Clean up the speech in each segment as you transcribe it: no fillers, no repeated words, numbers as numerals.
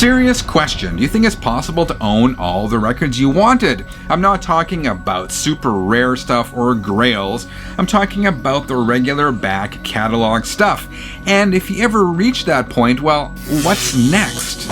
Serious question. Do you think it's possible to own all the records you wanted? I'm not talking about super rare stuff or grails. I'm talking about the regular back catalog stuff. And if you ever reach that point, well, what's next?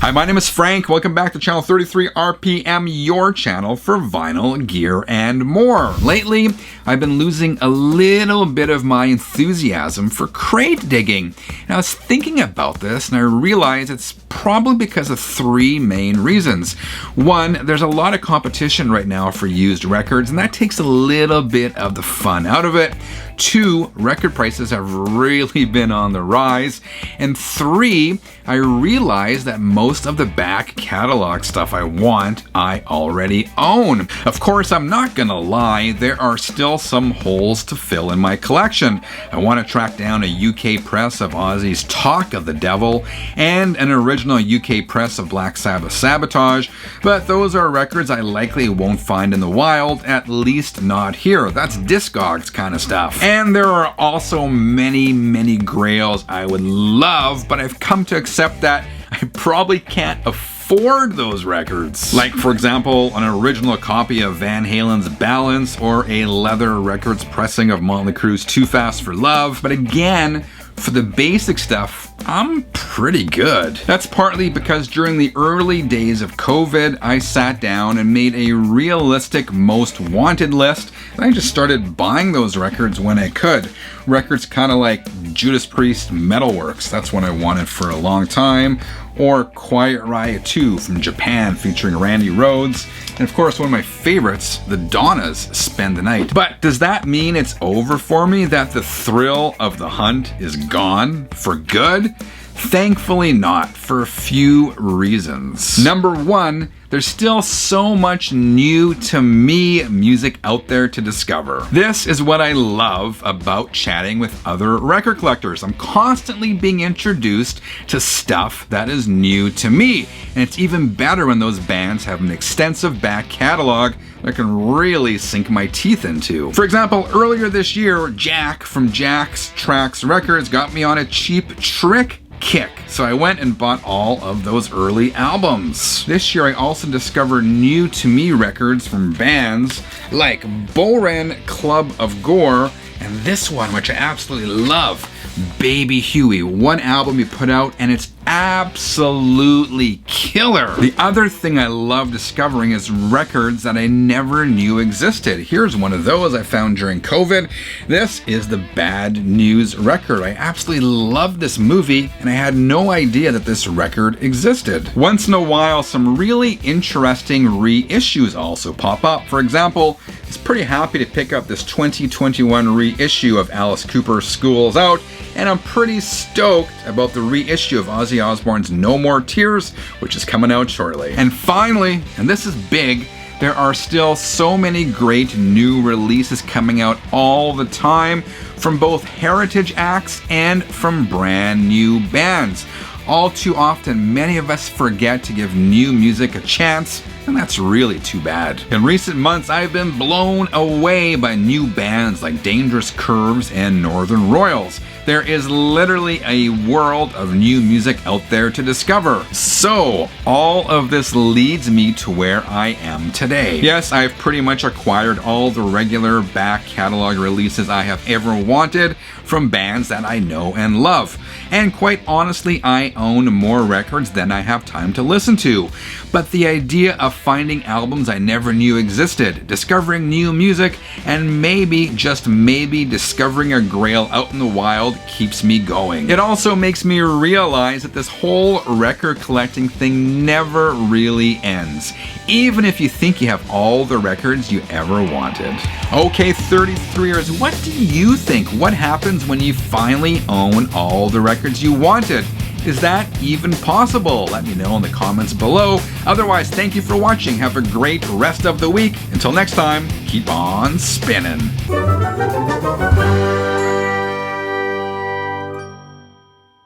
Hi, my name is Frank. Welcome back to Channel 33 RPM, your channel for vinyl, gear, and more. Lately, I've been losing a little bit of my enthusiasm for crate digging. And I was thinking about this and I realized it's probably because of three main reasons. One, there's a lot of competition right now for used records, and that takes a little bit of the fun out of it. Two, record prices have really been on the rise. And three, I realized that most of the back catalog stuff I want, I already own. Of course, I'm not gonna lie, there are still some holes to fill in my collection. I want to track down a UK press of Ozzy's Talk of the Devil and an original UK press of Black Sabbath Sabotage, but those are records I likely won't find in the wild, at least not here. That's Discogs kind of stuff. And there are also many grails I would love, but I've come to accept that I probably can't afford those records. Like, for example, an original copy of Van Halen's Balance or a Leather Records pressing of Motley Crue's Too Fast for Love. But again, for the basic stuff, I'm pretty good. That's partly because during the early days of COVID, I sat down and made a realistic most wanted list, and I just started buying those records when I could. Records kind of like Judas Priest Metalworks, that's what I wanted for a long time, or Quiet Riot 2 from Japan featuring Randy Rhoads, and of course one of my favorites, the Donnas, Spend the Night. But does that mean it's over for me, that the thrill of the hunt is gone for good? Thankfully not, for a few reasons. Number one, there's still so much new to me music out there to discover. This is what I love about chatting with other record collectors. I'm constantly being introduced to stuff that is new to me. And it's even better when those bands have an extensive back catalog that I can really sink my teeth into. For example, earlier this year, Jack from Jack's Tracks Records got me on a cheap trick kick, so I went and bought all of those early albums. This year I also discovered new to me records from bands like Boren Club of Gore and this one, which I absolutely love, Baby Huey. One album he put out and it's absolutely killer. The other thing I love discovering is records that I never knew existed. Here's one of those I found during COVID. This is the Bad News record. I absolutely love this movie and I had no idea that this record existed. Once in a while, some really interesting reissues also pop up. For example, I was pretty happy to pick up this 2021 reissue of Alice Cooper's School's Out, and I'm pretty stoked about the reissue of Ozzy Osbourne's No More Tears, which is coming out shortly. And finally, and this is big, there are still so many great new releases coming out all the time from both heritage acts and from brand new bands. All too often, many of us forget to give new music a chance, and that's really too bad. In recent months, I've been blown away by new bands like Dangerous Curves and Northern Royals. There is literally a world of new music out there to discover. So, all of this leads me to where I am today. Yes, I've pretty much acquired all the regular back catalog releases I have ever wanted from bands that I know and love. And quite honestly, I own more records than I have time to listen to. But the idea of finding albums I never knew existed, discovering new music, and maybe, just maybe, discovering a grail out in the wild keeps me going. It also makes me realize that this whole record collecting thing never really ends, even if you think you have all the records you ever wanted. Okay, 33ers, what do you think? What happens when you finally own all the records you wanted? Is that even possible? Let me know in the comments below. Otherwise, thank you for watching. Have a great rest of the week. Until next time, keep on spinning.